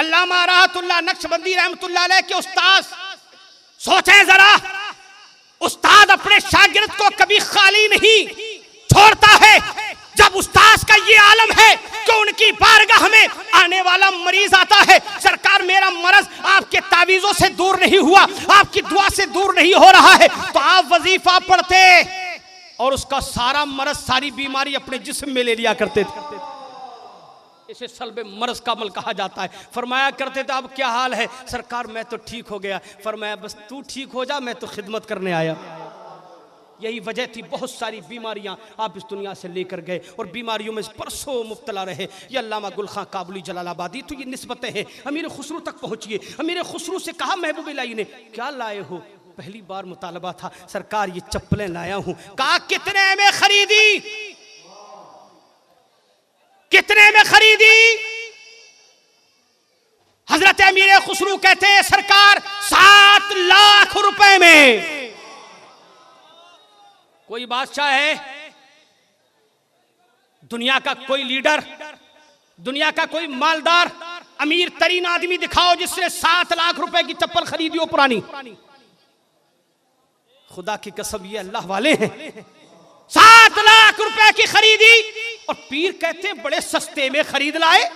अल्लामा राहतुल्लाह नक्शबंदी रहमतुल्लाह अलैह के उस्ताद, सोचें जरा, उस्ताद अपने शागिर्द को कभी खाली नहीं छोड़ता है। जब उस्ताद का ये आलम है कि उनकी बारगाह में आने वाला मरीज आता है, सरकार मेरा मर्ज आपके तावीज़ों से दूर नहीं हुआ, आपकी दुआ से दूर नहीं हो रहा है, तो आप वजीफा पढ़ते और उसका सारा मर्ज, सारी बीमारी अपने जिस्म में ले लिया करते थे। इसे सल्बे मर्ज का अमल कहा जाता है। फरमाया करते थे, अब क्या हाल है? सरकार मैं तो ठीक हो गया। फरमाया बस तू ठीक हो जा, मैं तो खिदमत करने आया। यही वजह थी, बहुत सारी बीमारियां आप इस दुनिया से लेकर गए और बीमारियों में परसों मुब्तला रहे। ये अल्लामा गुल खां काबुली जलालाबादी, तो ये निस्बतें हैं। अमीर खुसरू तक पहुंचिए। अमीर खुसरू से कहा महबूब इलाही ने, क्या लाए हो? पहली बार मुतालबा था, सरकार ये चप्पलें लाया हूं। कहा कितने में खरीदी? कितने में खरीदी? हजरत अमीर खुसरू कहते हैं सरकार 7 लाख रुपए में। कोई बादशाह है, दुनिया का कोई लीडर, दुनिया का कोई मालदार, अमीर तरीन आदमी दिखाओ जिसने 7 लाख रुपए की चप्पल खरीदी हो पुरानी। खुदा की कसम ये अल्लाह वाले हैं। 7 लाख रुपए की खरीदी और पीर कहते हैं बड़े सस्ते में खरीद लाए,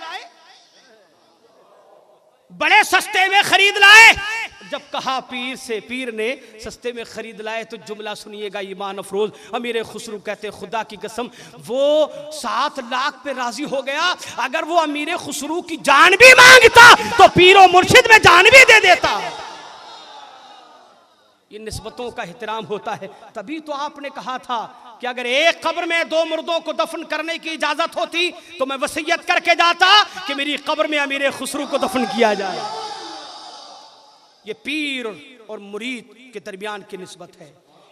बड़े सस्ते में खरीद लाए। जब कहा पीर से, पीर ने सस्ते में खरीद लाए, तो जुमला सुनिएगा ईमान अफरोज। अमीर खुसरू कहते खुदा की कसम वो 7 लाख पे राजी हो गया। अगर वो अमीर खुसरू की जान भी मांगता तो पीरो मुर्शिद में जान भी दे देता। ये निस्बतों का एहतराम होता है। तभी तो आपने कहा था कि अगर एक कब्र में 2 मुर्दों को दफन करने की इजाजत होती तो मैं वसीयत करके जाता कि मेरी कब्र में अमीर खुसरू को दफन किया जाए। ये पीर और मुरीद के दरमियान की निस्बत है।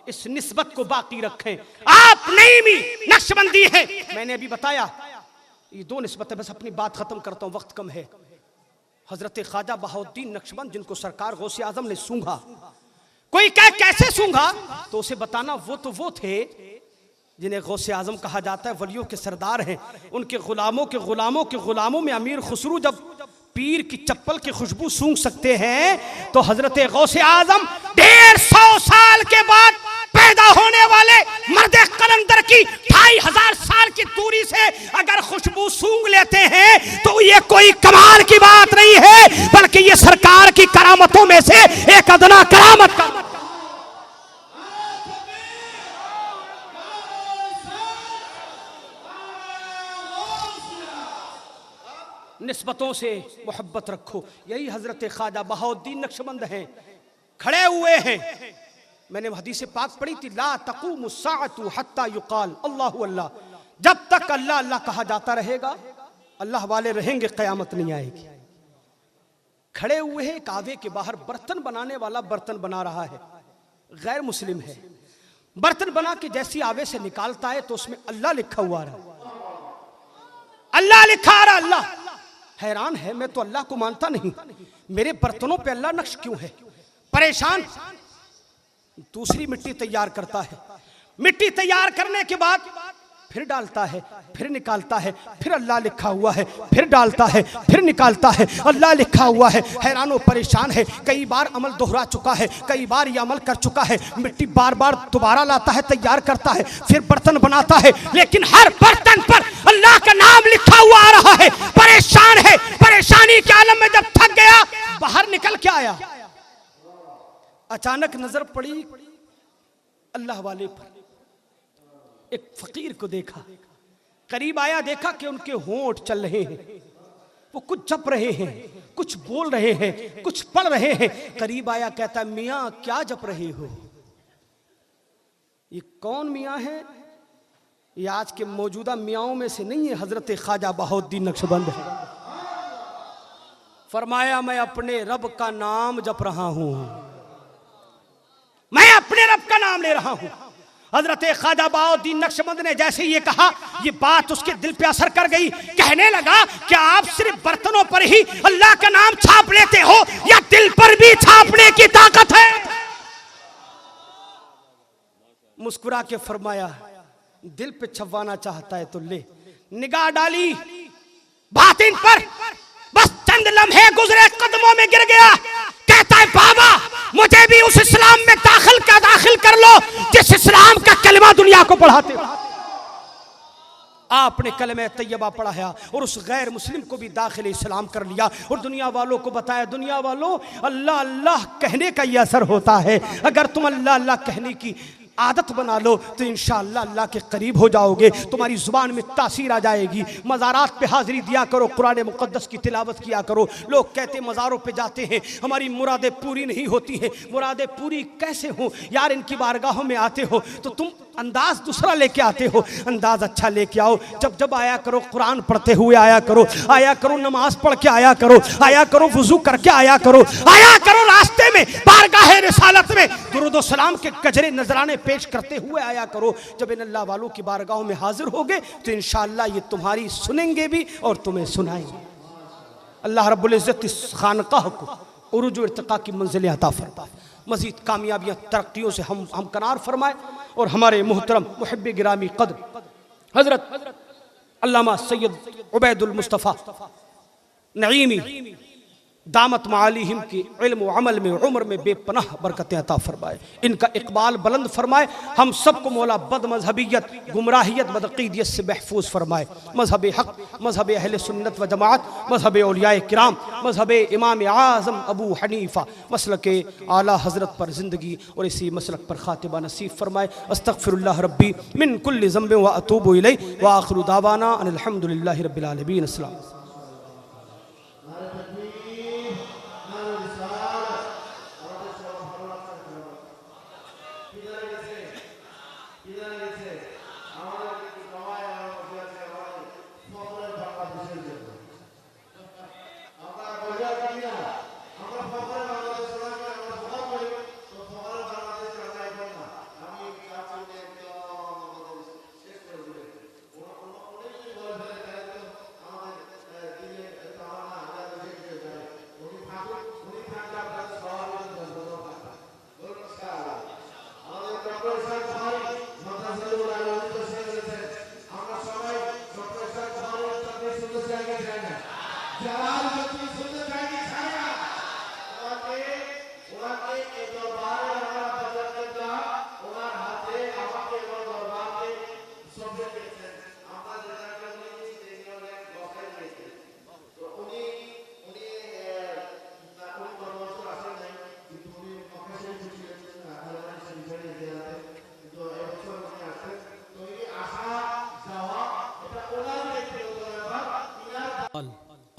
इस निस्बत को बाकी रखें। आप नईमी नक्शबंदी हैं। मैंने अभी बताया ये 2 निस्बतें, बस अपनी बात खत्म करता हूं, वक्त कम है। हजरत ख्वाजा बहाउद्दीन नक्शबंद जिनको सरकार गौसे आजम ने सूंघा। कोई कहे कैसे सूंघा, तो उसे बताना वो थे जिन्हें गौसे आजम कहा जाता है, वलियों के सरदार हैं। उनके गुलामों के गुलामों के गुलामों में अमीर खुसरू जब पीर की चप्पल की खुशबू सूंघ सकते हैं, तो हजरत गौसे आजम 150 साल के बाद पैदा होने वाले मर्द कलंदर की 2500 साल की दूरी से अगर खुशबू सूंघ लेते हैं तो ये कोई कमाल की बात नहीं है, बल्कि ये सरकार की करामतों में से एक अदना करामत का। निस्बतों से मोहब्बत रखो। यही हजरत ख्वाजा बहाउद्दीन नक्शबंद हैं, खड़े हुए हैं। मैंने हदीस पाक पढ़ी थी, ला तक़ूमु स्साअतु हत्ता युक़ाल अल्लाहु अल्लाह। जब तक अल्लाह अल्लाह कहा जाता रहेगा, अल्लाह वाले रहेंगे, क़यामत नहीं आएगी। खड़े हुए हैं काबे के बाहर। बर्तन बनाने वाला बर्तन बना रहा है, गैर मुस्लिम है। बर्तन बना के जैसी आवे से निकालता है तो उसमें अल्लाह लिखा हुआ आ रहा, अल्लाह लिखा आ रहा। अल्लाह हैरान है, मैं तो अल्लाह को मानता नहीं, मेरे बर्तनों पे अल्लाह नक्श क्यों है? परेशान। दूसरी मिट्टी तैयार करता है। मिट्टी तैयार करने के बाद फिर डालता है, फिर निकालता है, फिर अल्लाह लिखा हुआ है, फिर डालता है, फिर निकालता है, अल्लाह लिखा हुआ है। हैरान और परेशान है। कई बार अमल दोहरा चुका है, कई बार ये अमल कर चुका है। मिट्टी बार बार दोबारा लाता है, तैयार करता है, फिर बर्तन बनाता है, लेकिन हर बर्तन पर अल्लाह का नाम लिखा हुआ आ रहा है। परेशान है। परेशानी के आलम में जब थक गया, बाहर निकल के आया। अचानक नजर पड़ी अल्लाह वाले पर। एक फकीर को देखा, करीब आया, देखा कि उनके होंठ चल रहे हैं, वो कुछ जप रहे हैं, कुछ बोल रहे हैं, कुछ पढ़ रहे हैं। करीब आया, कहता मियाँ क्या जप रहे हो? ये कौन मियाँ है? ये आज के मौजूदा मियाँओं में से नहीं है, हजरत ख्वाजा बहाउद्दीन नक्शबंद है। फरमाया मैं अपने रब का नाम जप रहा हूं, मैं अपने रब का नाम ले रहा हूं। हजरत ख्वाजा बहाउद्दीन नक्शबंद ने जैसे ये कहा, ये बात उसके दिल पे असर कर गई। कहने लगा क्या आप सिर्फ बर्तनों पर ही अल्लाह का नाम छाप लेते हो या दिल पर भी छापने की ताकत है? मुस्कुरा के फरमाया दिल पे छपवाना चाहता है तो ले। निगाह डाली बातिन पर, बस चंद लम्हे गुजरे, कदमों में गिर गया, कहता है बाबा मुझे भी उस इस्लाम में दाखिल कर लो जिस इस्लाम का कलमा दुनिया को पढ़ाते हो। आपने कलमा तैयबा पढ़ाया और उस गैर मुस्लिम को भी दाखिल इस्लाम कर लिया और दुनिया वालों को बताया, दुनिया वालों अल्लाह अल्लाह कहने का ये असर होता है। अगर तुम अल्लाह अल्लाह कहने की आदत बना लो तो इंशाअल्लाह अल्लाह के करीब हो जाओगे, तुम्हारी जुबान में तासीर आ जाएगी। मज़ारात पे हाज़िरी दिया करो, कुरान मुक़द्दस की तिलावत किया करो। लोग कहते मज़ारों पे जाते हैं हमारी मुरादें पूरी नहीं होती हैं। मुरादें पूरी कैसे हों यार, इनकी बारगाहों में आते हो तो तुम अंदाज दूसरा लेके आते हो, अंदाज अच्छा लेके आओ। जब जब आया करो कुरान पढ़ते हुए आया करो, नमाज पढ़ के आया करो, वुजू करके आया करो रास्ते में बारगाह रिसालत में दुरूद व सलाम के गजरे नजराने पेश करते हुए आया करो। जब इन अल्लाह वालों की बारगाहों में हाजिर होगे तो इंशाअल्लाह ये तुम्हारी सुनेंगे भी और तुम्हें सुनाएंगे। अल्लाह रब्बुल इज्जत इस खानकाह को उरूज व इर्तिका की मंजिल अता फरमाए, मज़ीद कामयाबियाँ तरक्कियों से हम कनार फरमाए और हमारे मुहतरम मुहिब्ब गिरामी क़द्र हज़रत अल्लामा सैयद उबैदुल मुस्तफ़ा नईमी दामत मालिहिम की इल्म व अमल में उम्र में बेपनाह बरकतें अता फरमाए, इनका इकबाल बुलंद फरमाए। हम सबको मौला बद मजहबियत गुमराहियत बदअक़ीदियत से महफूज फरमाए। मजहब हक़, मजहब अहले सुन्नत व जमात, मजहब औलियाए किराम, मजहब इमाम आज़म अबू हनीफ़ा मसलके आला हज़रत पर ज़िंदगी और इसी मसलक पर ख़ातिमा नसीब फरमाए। अस्तग़फ़िरुल्लाह रब्बी मिन कुल्लि ज़ंबिन व अतूबु इलैहि व आख़िरु दावाना अनिल हम्दुलिल्लाहि रब्बिल आलमीन। अस्सलाम।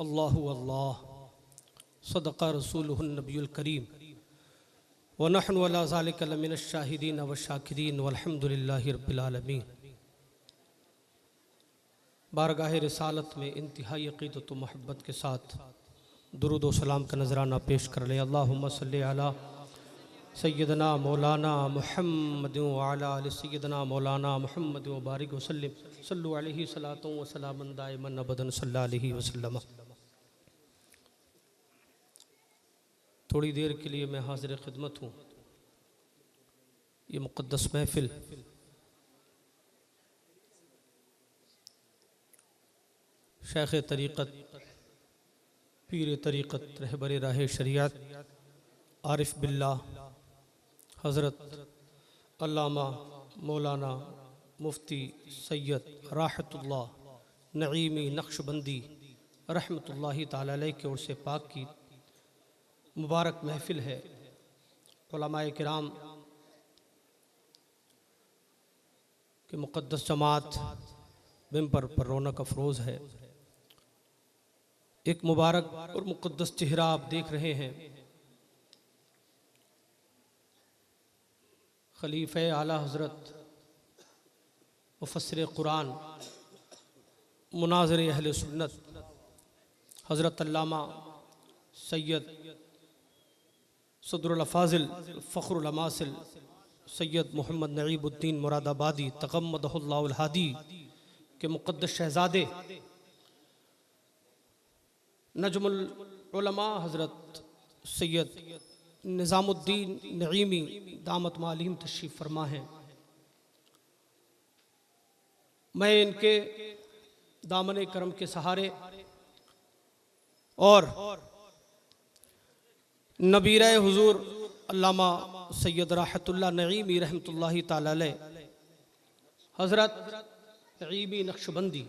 अल्लाहु अल्लाह सदक़ा रसूलुहुन नबियुल करीम व नहनु अला ज़ालिका लमिनश शाहिदीन व शाकिरीन वल्हम्दुलिल्लाहि रब्बिल आलमीन। बारगाह रिसालत में इंतहाई अक़ीदत व मोहब्बत के साथ दुरूद व सलाम का नजराना पेश कर ले। अल्लाहुम्मा सल्लि अला सय्यदना मौलाना मुहम्मद व अला आलि सय्यदना मौलाना मुहम्मद व बारिक व सल्लिम सल्लु अलैहि सलातु व सलामन दाइमन अबदन सल्लल्लाहु अलैहि वसल्लम। थोड़ी देर के लिए मैं हाज़िर खिदमत हूँ। ये मुक़द्दस महफ़िल शेख़ तरीक़त, पीर तरीक़त, रहबर राह शरीयत, आरिफ बिल्लाह हज़रत अल्लामा मौलाना मुफ्ती सैयद राहतुल्लाह नईमी नक्शबंदी रहमतुल्लाहि ताला अलैह की ओर से पाक की मुबारक महफ़िल है। उलमाए किराम के मुक़द्दस जमात मिंबर पर रौनक अफरोज़ है। एक मुबारक और मुक़द्दस चेहरा आप देख रहे हैं, खलीफ़े आला हज़रत मुफ़स्सिर कुरान मुनाज़िर अहले सुन्नत हज़रत अल्लामा सैयद सदरुल अफ़ाज़िल फ़ख़्रुल अमासिल सैयद मोहम्मद नईमुद्दीन मुरादाबादी तग़म्मदहुल्लाहुल हादी के मुक़द्दस शहज़ादे नजमुल उलमा हज़रत सैयद निज़ामुद्दीन नईमी दामत मालिहिम तशरीफ़ फरमा हैं। मैं इनके दामन करम के सहारे और नबीरा हुजूर अल्लामा सैयद राहतुल्लाह नईमी रहमतुल्लाहि ताला अलैह हज़रत नईमी नक्शबंदी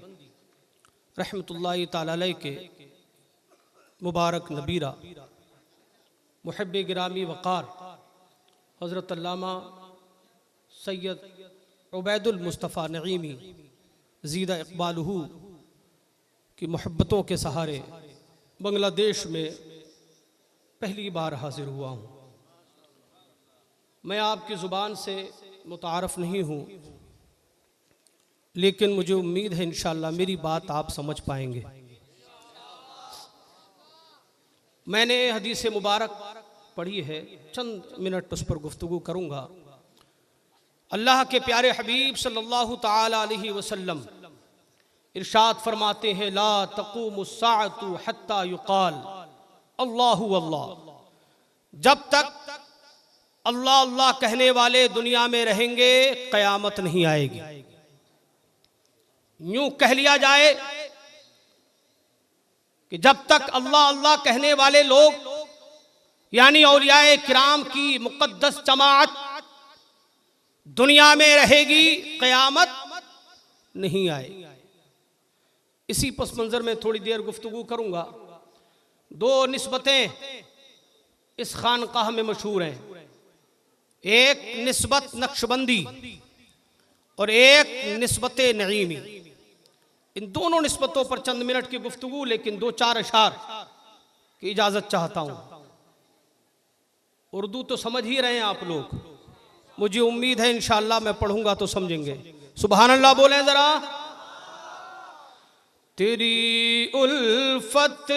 रहमतुल्लाहि ताला अलैह के मुबारक नबीरा मुहब्बे गिरामी वक़ार हज़रत अल्लामा सैयद उबैदुल मुस्तफ़ा नईमी ज़ीदा इक़बालहू की मोहब्बतों के सहारे बांग्लादेश में पहली बार हाजिर हुआ हूँ। मैं आपकी ज़ुबान से मुतारफ़ नहीं हूँ, लेकिन मुझे उम्मीद है इंशाअल्लाह मेरी बात आप समझ पाएंगे। मैंने हदीस मुबारक पढ़ी है, चंद मिनट उस पर गुफ्तगू करूँगा। अल्लाह के प्यारे हबीब सल्लल्लाहु ताला अलैहि वसल्लम इरशाद फरमाते हैं, ला तक़ूमुस्साअतु हत्ता युक़ाल अल्लाहु अल्लाह। जब तक अल्लाह अल्लाह कहने वाले दुनिया में रहेंगे क़यामत नहीं आएगी। यूं कह लिया जाए कि जब तक अल्लाह अल्लाह कहने वाले लोग यानी औलियाए किराम की मुक़द्दस जमात दुनिया में रहेगी क़यामत नहीं आएगी। इसी पस मंज़र में थोड़ी देर गुफ्तगू करूँगा। दो निस्बतें इस खानकाह में मशहूर हैं, एक निस्बत नक्शबंदी और एक निस्बत नईमी। इन दोनों निस्बतों पर चंद मिनट की गुफ्तगू, लेकिन दो चार अशार की इजाज़त चाहता हूँ। उर्दू तो समझ ही रहे हैं आप लोग, मुझे उम्मीद है इंशाअल्लाह मैं पढ़ूंगा तो समझेंगे। सुभान अल्लाह बोलें ज़रा। तेरी उल्फत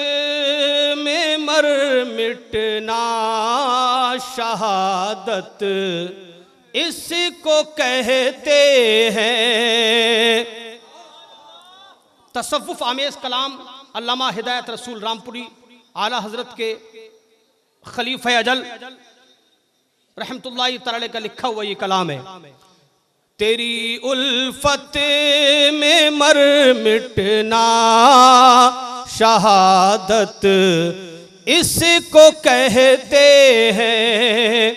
में मर मिटना शहादत इसको कहते हैं। तसव्वुफ आमेज कलाम अल्लामा हिदायत रसूल रामपुरी आला हजरत के खलीफा अजल रहमतुल्लाहि तआला का लिखा हुआ ये कलाम है। तेरी उल्फत में मर मिटना शहादत इसको कहते हैं।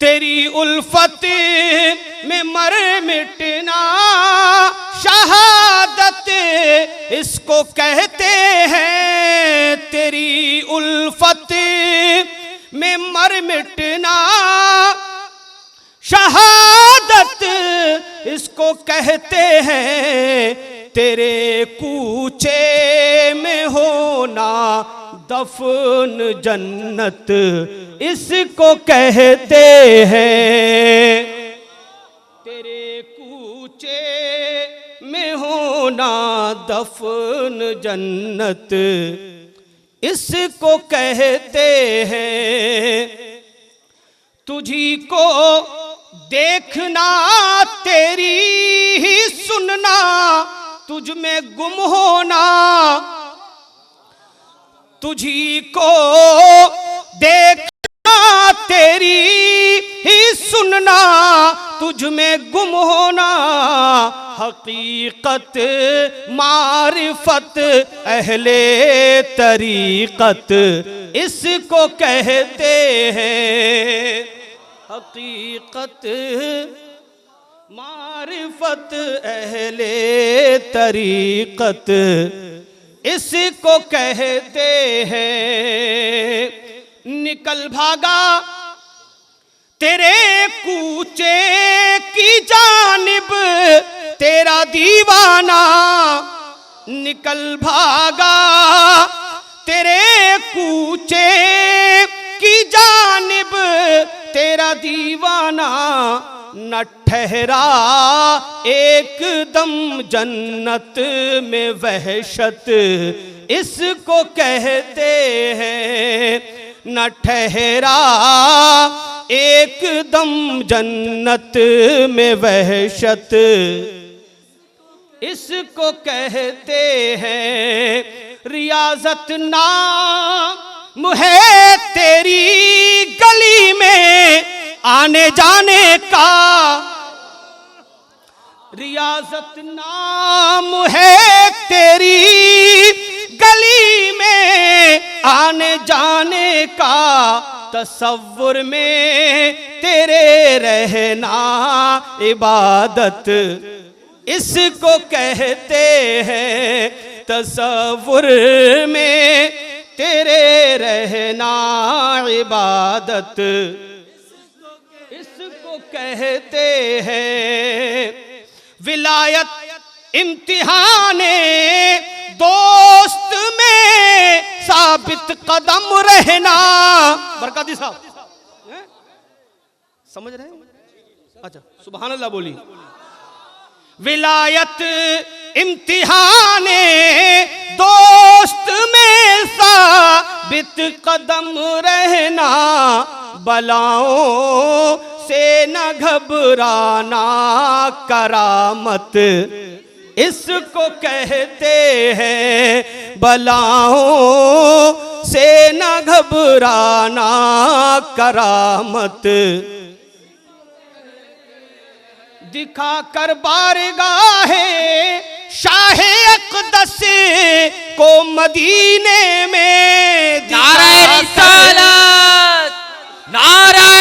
तेरी उल्फत में मर मिटना शहादत इसको कहते हैं। तेरी उल्फत में मर मिटना शहादत इसको कहते हैं। तेरे कूचे में होना दफन जन्नत इसको कहते हैं। तेरे कूचे में होना दफन जन्नत इसको कहते हैं। तुझी को देखना तेरी ही सुनना तुझ में गुम होना। तुझी को देखना तेरी ही सुनना तुझ में गुम होना। हकीकत मारिफत अहले तरीक़त इसको कहते हैं। हकीकत मारिफत अहले तरीक़त इसको कहते हैं। निकल भागा तेरे कूचे की जानिब तेरा दीवाना। निकल भागा तेरे कूचे की जानिब तेरा दीवाना। न ठहरा एकदम जन्नत में वहशत इसको कहते हैं। न ठहरा एकदम जन्नत में वहशत इसको कहते हैं। रियाजत नाम है तेरी गली में आने जाने का। रियाजत नाम है तेरी गली में आने जाने का तसव्वुर में तेरे रहना इबादत, इसको कहते हैं तसव्वुर में तेरे रहना इबादत, इसको कहते हैं विलायत इम्तिहाने दोस्त में साबित कदम रहना। बरकाती साहब समझ रहे हैं? अच्छा सुभान अल्लाह बोली। विलायत इम्तिहाने दोस्त में साबित कदम रहना, बलाओं से न घबराना करामत, इसको कहते हैं बलाओं से न घबराना करामत। दिखा कर बारगाहे शाहे अक़दस को मदीने में, नारे रिसालत, नारे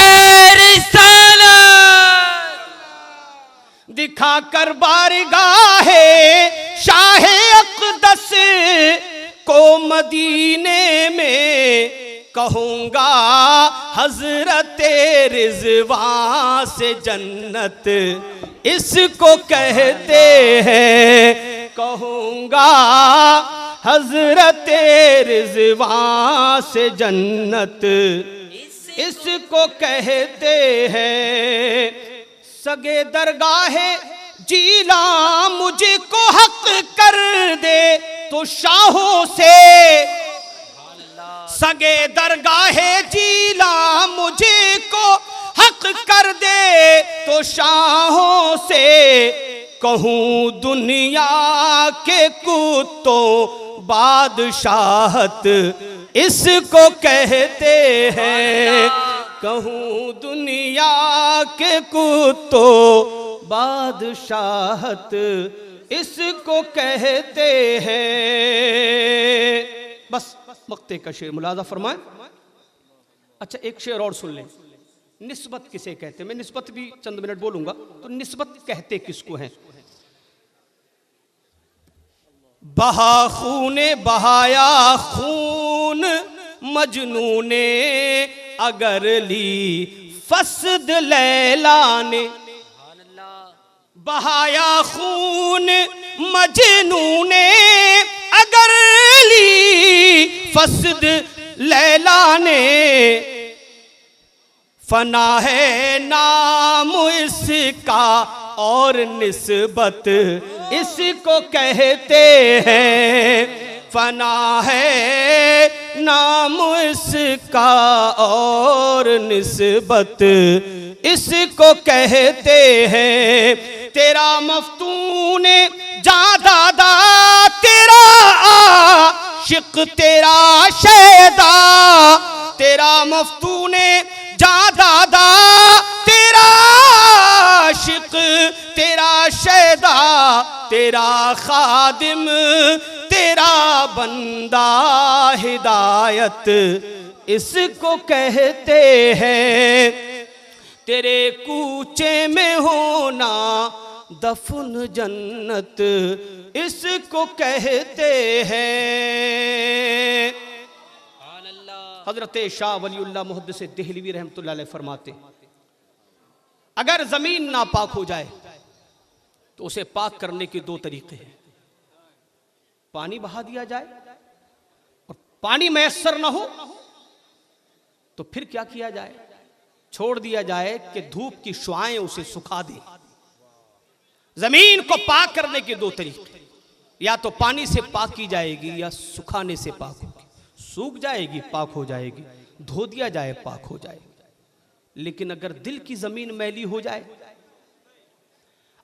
रिसालत, दिखा कर बारगाहे शाहे अक़दस को मदीने में, कहूँगा हजरत रिज़वान से जन्नत, इसको कहते हैं, कहूँगा हजरत रिज़वान से जन्नत, इसको कहते हैं। सगे दरगाहे जीला मुझको हक कर दे तो शाहों से, सगे दरगाहे जीला मुझे को हक कर दे तो शाहों से, कहूँ दुनिया के कुत्तों बादशाहत, इसको कहते हैं, कहूँ दुनिया के कुत्तों बादशाहत, इसको कहते हैं। बस मक्ते का शेर मुलाजा फरमाए। अच्छा एक शेर और सुन लें। निस्बत किसे कहते हैं? मैं निस्बत भी चंद मिनट बोलूंगा। तो निस्बत कहते किसको हैं? बहा खूने बहाया खून मजनू ने अगर ली फसद लैला ने, बहाया खून मजनू ने अगर ली फसद लैला ने, फना है नाम इसका और निस्बत इसको कहते हैं, फना है नाम इसका और निस्बत इसको कहते हैं। तेरा मफ्तून जा दादा तेरा आशिक तेरा शैदा, तेरा मफ्तून जा दादा तेरा आशिक तेरा शैदा, तेरा खादिम तेरा बंदा हिदायत इसको कहते हैं। तेरे कूचे में होना दफन जन्नत इसको कहते हैं। हजरत शाह वलीउल्लाह मुहद्दिस देहलवी रहमतुल्लाह अलैह फरमाते, अगर जमीन नापाक हो जाए तो उसे पाक करने के दो तरीके हैं। पानी बहा दिया जाए और पानी मैसर ना हो तो फिर क्या किया जाए? छोड़ दिया जाए कि धूप की शुआएं उसे सुखा दे। जमीन को पाक करने के दो तरीके, या तो पानी से पाक की जाएगी या सुखाने से पाक होगी। सूख जाएगी पाक हो जाएगी, धो दिया जाए पाक हो जाएगी। लेकिन अगर दिल की जमीन मैली हो जाए,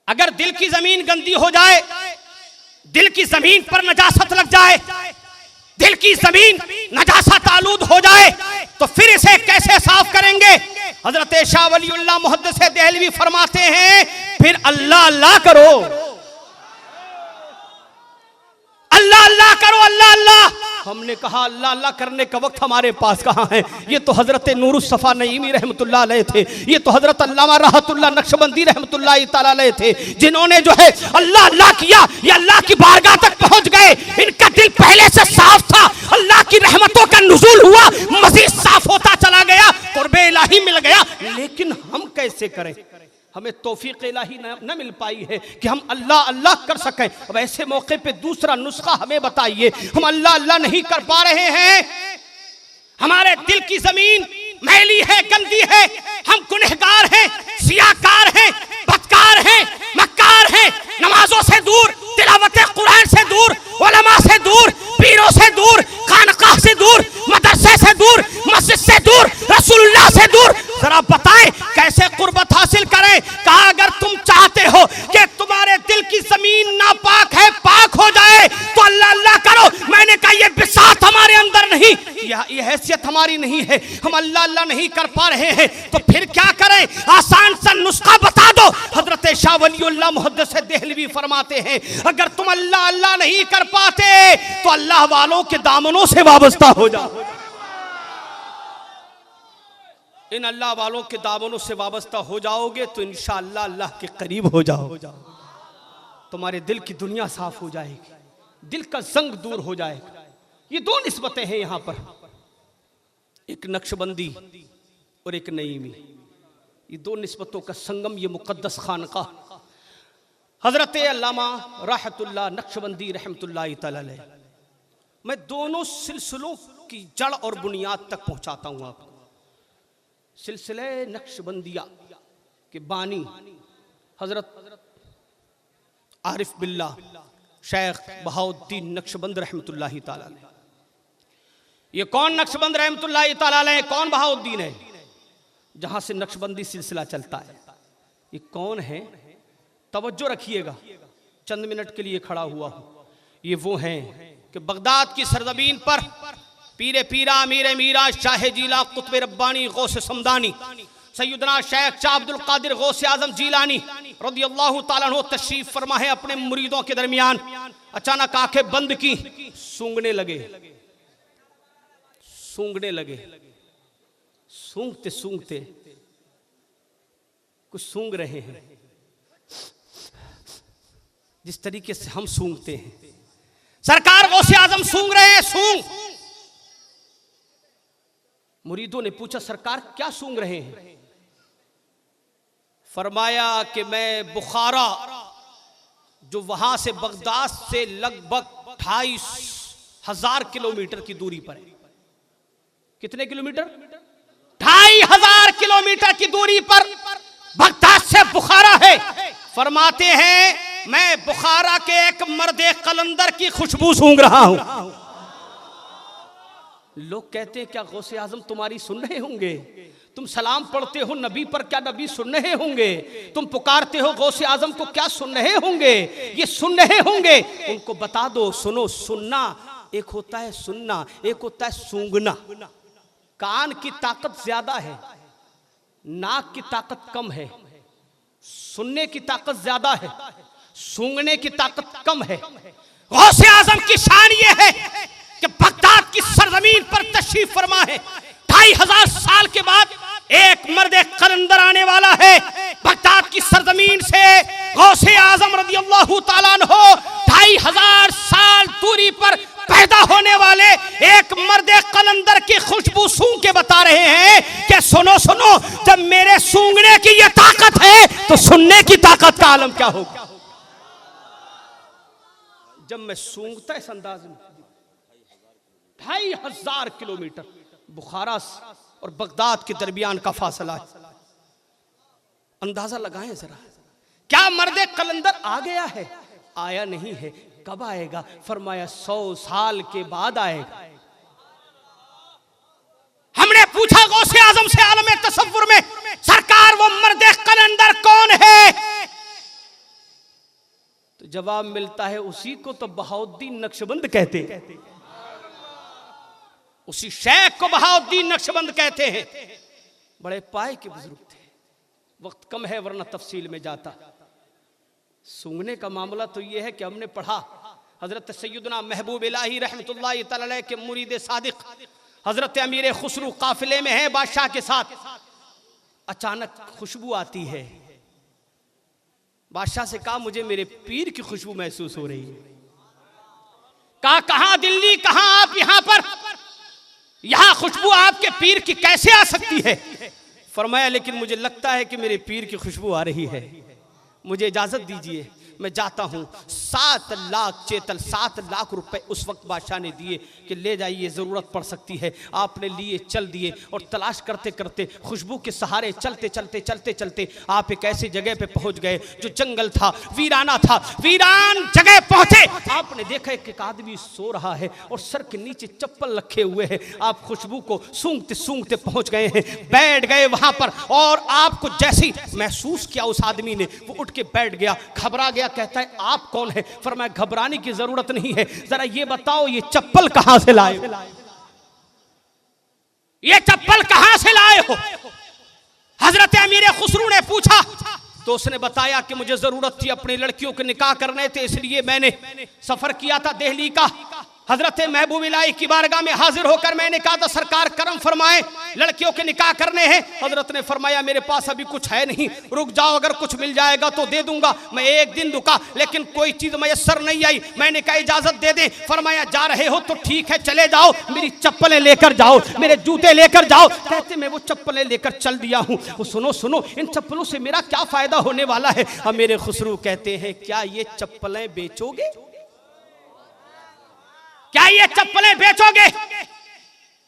अगर दिल की जमीन गंदी हो जाए, दिल की जमीन पर नजासत लग जाए, दिल की जमीन नजासत आलूद हो जाए तो फिर इसे कैसे साफ करेंगे? हजरत शाह वलीउल्लाह मुहद्दिस देहलवी फरमाते हैं, फिर अल्लाह अल्लाह करो, अल्लाह अल्लाह करो, अल्लाह अल्लाह। हमने कहा अल्लाह अल्लाह करने का वक्त हमारे पास कहाँ है। ये तो हजरत नूरुस सफ़ा नईमी रहमतुल्लाह अलैह थे, ये तो हजरत अल्लामा राहतुल्लाह नक्शबंदी रहमतुल्लाह तआला अलैह थे, जिन्होंने जो है अल्लाह अल्लाह किया, ये अल्लाह की बारगाह तक पहुंच गए। इनका दिल पहले से साफ था, अल्लाह की रहमतों का नुज़ूल हुआ, मजीद साफ होता चला गया, कुर्बे इलाही मिल गया। लेकिन हम कैसे करें, हमें तौफीक इलाही न मिल पाई है कि हम अल्लाह अल्लाह कर सकें। अब ऐसे मौके पे दूसरा नुस्खा हमें बताइए। हम अल्लाह अल्लाह नहीं कर पा रहे हैं, हमारे दिल की जमीन मैली है, गंदी है, हम गुनहगार हैं, सियाकार हैं, बदकार हैं, मक्कार हैं, नमाजों से दूर, तिलावत कुरान से दूर, उलमा से दूर, पीरों से दूर, खानकाह से दूर, मदरसे से दूर, मस्जिद से दूर, रसूलुल्लाह से दूर। जरा बताएं कैसे कुर्बत हासिल करें। कहा अगर तुम चाहते हो कि तुम्हारे दिल की जमीन नापाक है, पाक हो जाए तो अल्लाह अल्लाह करो। मैंने कहा ये बिसात हमारे अंदर नहीं, ये हैसियत हमारी नहीं है, हम अल्लाह अल्लाह नहीं कर पा रहे हैं, तो फिर क्या करें। आसान सा नुस्खा बता दो। हजरत शाह वलीउल्लाह मुहद्दिस देहलवी फरमाते हैं अगर तुम अल्लाह अल्लाह नहीं कर पाते तो अल्लाह वालों के दामनों से वाबस्ता हो जाओ। इन अल्लाह वालों के दामनों से वाबस्ता हो जाओगे तो इंशाअल्लाह अल्लाह के करीब हो जाओ, तुम्हारे दिल की दुनिया साफ हो जाएगी, दिल का जंग दूर हो जाएगा। ये दो निस्बतें हैं यहाँ पर, एक नक्शबंदी और एक नईमी, ये दो निस्बतों का संगम, ये मुकद्दस खानका हजरत अल्लामा राहतुल्लाह नक्शबंदी रहमतुल्लाह तआला अलैह। मैं दोनों सिलसिलों की जड़ और बुनियाद तक पहुंचाता हूं आपको। सिलसिले नक्शबंदिया के बानी हजरत आरिफ बिल्लाह शेख बहाउद्दीन नक्शबंद रहमतुल्लाह तआला अलैह। ये कौन नक्शबंद रहमतुल्लाह तआला अलैह, कौन बहाउद्दीन है, जहां से नक्शबंदी सिलसिला चलता है। ये कौन है, तवज्जो रखिएगा, चंद मिनट के लिए खड़ा हुआ हूं। ये वो हैं कि बगदाद की सरजमीन पर पीरे पीरा अमीर मीरा शाह जीला कुतुब रब्बानी गौस समदानी सैयदना शेख शाह अब्दुल कादिर गौस आजम जीलानी रदियल्लाहु ताला अन्हु तशरीफ फरमा है अपने मुरीदों के दरमियान। अचानक आंखें बंद की, सूंघने लगे, सूंघने लगे, सूंघते सूंघते कुछ सूंघ रहे हैं जिस तरीके से हम सूंघते हैं। सरकार गौसे आजम सूंघ रहे हैं, सूंघ। मुरीदों ने पूछा सरकार क्या सूंघ रहे हैं। फरमाया कि मैं बुखारा, जो वहां से बगदाद से लगभग 2500 किलोमीटर की दूरी पर है। कितने किलोमीटर? 2500 किलोमीटर की दूरी पर बगदाद से बुखारा है। फरमाते हैं मैं बुखारा के एक मर्दे कलंदर की खुशबू सूंघ रहा हूं। लोग कहते हैं क्या गौसे आजम तुम्हारी सुन रहे होंगे? तुम सलाम पढ़ते हो नबी पर, क्या नबी सुन रहे होंगे? तुम पुकारते हो गौसे आजम को, क्या सुन रहे होंगे? ये सुन रहे होंगे। उनको बता दो, सुनो, सुनना एक होता है, सुनना एक होता है सूंघना। कान की ताकत ज्यादा है, नाक की ताकत कम है। सुनने की ताकत ज्यादा है, सूंघने की ताकत कम है। गौसे आजम की शान ये है कि बगदाद की सरजमीन पर तशरीफ फरमा है। 2500 साल के बाद एक मर्द कलंदर आने वाला है बगदाद की सरजमीन से। गौसे आजम रदियल्लाहु ताला अन्हु 2500 साल दूरी पर पैदा होने वाले एक मर्द कलंदर की खुशबू सूंघ के बता रहे हैं कि सुनो सुनो, जब मेरे सूंघने की ये ताकत है तो सुनने की ताकत का आलम क्या होगा। जब मैं सूंघता इस अंदाज में 2500 किलोमीटर बुखारा और बगदाद के दरमियान का फासला है। अंदाजा लगाएं जरा, क्या मर्दे कलंदर आ गया है? आया नहीं है। कब आएगा? फरमाया 100 साल के बाद आएगा। हमने पूछा गौसे आजम से आलम तसव्वुर में, सरकार वो मर्दे कलंदर कौन है? तो जवाब मिलता है उसी को तो बहाउद्दीन नक्शबंद कहते हैं, उसी शेख को बहाउद्दीन नक्शबंद कहते हैं। बड़े पाए के बुजुर्ग थे। वक्त कम है वरना तफसील में जाता। सूंघने का मामला तो यह है कि हमने पढ़ा हजरत सैयदना महबूब इलाही रहमतुल्लाहि तआला अलैह के मुरीद सादिक हजरत अमीर खुसरू काफिले में है बादशाह के साथ। अचानक खुशबू आती है। बादशाह से कहा मुझे मेरे पीर की खुशबू महसूस हो रही है। कहा कहां दिल्ली, कहां आप यहां पर, यहां खुशबू आपके पीर की कैसे आ सकती है? फरमाया लेकिन मुझे लगता है कि मेरे पीर की खुशबू आ रही है, मुझे इजाजत दीजिए मैं जाता हूं। 7 लाख चेतल, 7 लाख रुपए उस वक्त बादशाह ने दिए कि ले जाइए, जरूरत पड़ सकती है। आपने लिए, चल दिए और तलाश करते करते खुशबू के सहारे चलते चलते चलते चलते आप एक ऐसी जगह पे पहुंच गए जो जंगल था, वीराना था। वीरान जगह पहुंचे, आपने देखा एक आदमी सो रहा है और सर के नीचे चप्पल रखे हुए है। आप खुशबू को सूंघते सूंघते पहुंच गए हैं, बैठ गए वहां पर। और आपको जैसी महसूस किया उस आदमी ने, वो उठ के बैठ गया, घबरा गया। कहता है आप कौन है? फरमाया घबराने की जरूरत नहीं है, जरा ये बताओ ये चप्पल कहां से लाए हो? ये चप्पल कहां से लाए हो? हजरत अमीर खुसरू ने पूछा तो उसने बताया कि मुझे जरूरत थी, अपनी लड़कियों के निकाह करने थे, इसलिए मैंने सफर किया था दिल्ली का। हजरत महबूब इलाही की बारगाह में हाजिर होकर मैंने कहा था सरकार करम फरमाए, लड़कियों के निकाह करने हैं। हजरत ने फरमाया मेरे पास अभी कुछ है नहीं, रुक जाओ, अगर कुछ मिल जाएगा तो दे दूंगा। मैं एक दिन रुका लेकिन कोई चीज मयसर नहीं आई। मैंने कहा इजाजत दे दें। फरमाया जा रहे हो तो ठीक है, चले जाओ, मेरी चप्पलें लेकर जाओ, मेरे जूते लेकर जाओ। कहते मैं वो चप्पलें लेकर चल दिया हूँ। वो सुनो सुनो, इन चप्पलों से मेरा क्या फायदा होने वाला है? अब मेरे खुसरू कहते हैं क्या ये चप्पलें बेचोगे? क्या ये चप्पलें बेचोगे?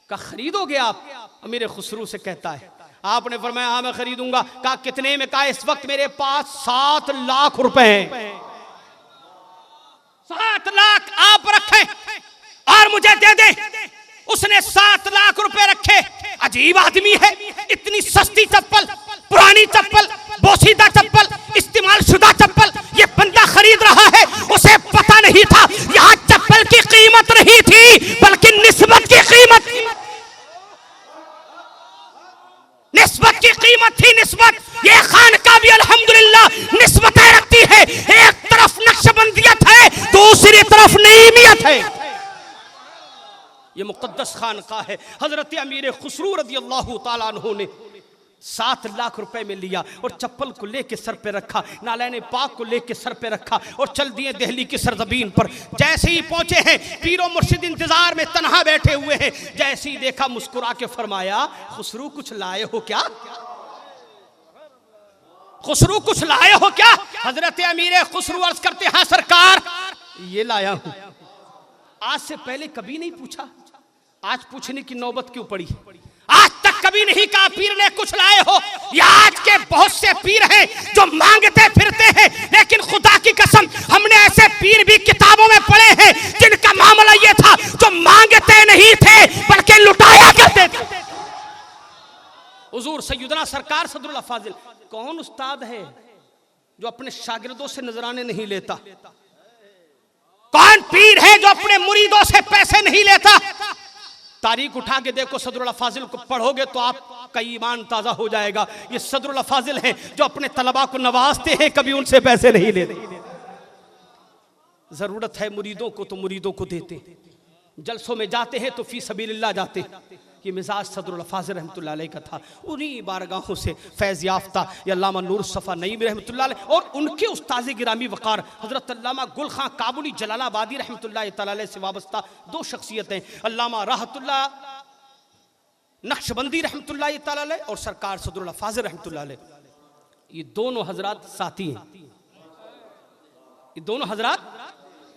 का खरीदोगे आप? अमीर खुसरू से कहता है। आपने फरमाया हाँ मैं खरीदूंगा। कहा कितने में? कहा इस वक्त मेरे पास 7 लाख रुपए हैं। 7 लाख आप रखें और मुझे दे दें। उसने 7 लाख रुपए रखे। अजीब आदमी है, इतनी सस्ती चप्पल, पुरानी चप्पल, बोसीदा चप्पल, इस्तेमाल शुदा चप्पल ये बंदा खरीद रहा है। उसे पता नहीं था यहाँ चप्पल की कीमत नहीं थी बल्कि निस्बत की कीमत, निस्बत की कीमत थी। निस्बत, ये खानका भी अल्हम्दुलिल्लाह निस्बतें रखती है। एक तरफ नक्शबंदियत है, दूसरी तरफ नईमियत है। ये मुकद्दस खानका है। हजरत अमीर खुसरू रज़ियल्लाहु ताला अन्हु ने 7 लाख रुपए में लिया और चप्पल को लेके सर पे रखा, नालैन पाक को लेके सर पे रखा और चल दिए दिल्ली की सरजमीन पर। जैसे ही पहुंचे हैं, पीरो मुर्शिद इंतजार में तन्हा बैठे हुए हैं। जैसे ही देखा मुस्कुरा के फरमाया खुसरू कुछ लाए हो क्या? खुसरू कुछ लाए हो क्या? हजरत अमीर खुसरू अर्ज करते हाँ सरकार ये लाया हूं। आज से पहले कभी नहीं पूछा, आज पूछने की नौबत क्यों पड़ी? आज तक कभी नहीं कहा पीर ने कुछ लाए हो। या आज के बहुत से पीर हैं जो मांगते फिरते हैं, लेकिन खुदा की कसम हमने ऐसे पीर भी किताबों में पढ़े हैं जिनका मामला ये था जो मांगते नहीं थे बल्कि लुटाया करते थे। हुजूर सैयदना सरकार सदरुल फाजिल, कौन उस्ताद है जो अपने शागिर्दों से नजराने नहीं लेता? कौन पीर है जो अपने मुरीदों से पैसे नहीं लेता? तारीख उठा के देखो, सदरुल फाजिल को पढ़ोगे तो आपका ईमान ताजा हो जाएगा। ये सदरुल फाजिल हैं जो अपने तलबा को नवाजते हैं, कभी उनसे पैसे नहीं लेते। जरूरत है मुरीदों को तो मुरीदों को देते, जलसों में जाते हैं तो फी सबीलिल्लाह जाते। ये मिजाज सदरुल फाजिल रहमतुल्लाह अलैह का था। उन्हीं बारगाहों से फैज़ याफ्ता अल्लामा नूर सफ़ा नईम रहमतुल्लाह अलैह और उनके उस्ताद गिरामी वक़ार हज़रत अल्लामा गुल खां काबुली जलालाबादी रहमतुल्लाह तआला अलैह से वाबस्ता 2 शख्सियतें, अल्लामा राहतुल्लाह नक्शबंदी रहमतुल्लाह तआला अलैह और सरकार सदरुल फाजिल रहमतुल्लाह अलैह। ये दोनों हजरात साथी हैं, ये दोनों हजरात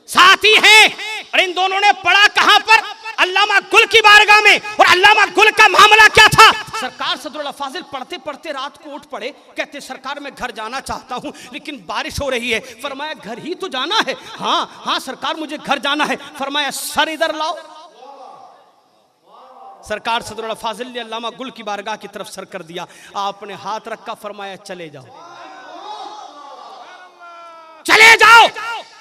साथी हैं। और इन दोनों ने पढ़ा कहां पर? अल्लामा गुल की बारगाह में। और अल्लामा गुल का मामला क्या था? सरकार सदरुल फाजिल पढ़ते पढ़ते रात को उठ पड़े, कहते सरकार मैं घर जाना चाहता हूं लेकिन बारिश हो रही है। फरमाया घर ही तो जाना है? हाँ हाँ सरकार मुझे घर जाना है। फरमाया सर इधर लाओ। सरकार सदरुल फाजिल ने अल्लामा गुल की बारगाह की तरफ सर कर दिया, आपने हाथ रखा, फरमाया चले जाओ, चले जाओ।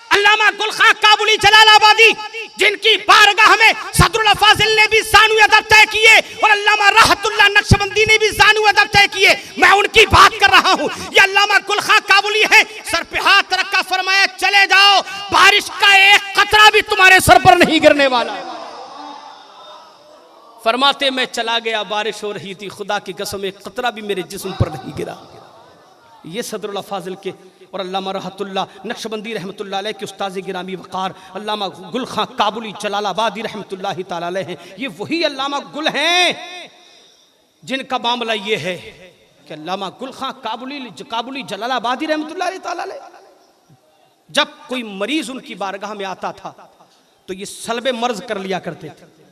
अल्लामा गुल खां काबुली जलालाबादी जिनकी बारगाह में सदरुल फाजिल ने भी ज़ानु अदब तय किए और अल्लामा राहतुल्लाह नक्शबंदी ने भी ज़ानु अदब तय किए, मैं उनकी बात कर रहा हूं। ये अल्लामा गुल खां काबुली है। सर पे हाथ रखा, फरमाया चले जाओ, बारिश का एक कतरा सर पर नहीं गिरने वाला। फरमाते मैं चला गया, बारिश हो रही थी, खुदा की कसम एक कतरा भी मेरे जिस्म पर नहीं गिरा। ये सदरुल फाजिल के और अल्लामा रहमतुल्लाह नक्शबंदी रहमतुल्लाह अलैह के उस्ताद गिरामी वक़ार अल्लामा गुल खां काबुली जलालाबादी रहमतुल्लाह ताला अलैह हैं। ये वही अल्लामा गुल हैं जिनका मामला ये है कि अल्लामा गुल खां काबुली जलालाबादी रहमतुल्लाह ताला अलैह जब कोई मरीज उनकी बारगाह में आता था तो ये सल्बे मर्ज कर लिया करते थे।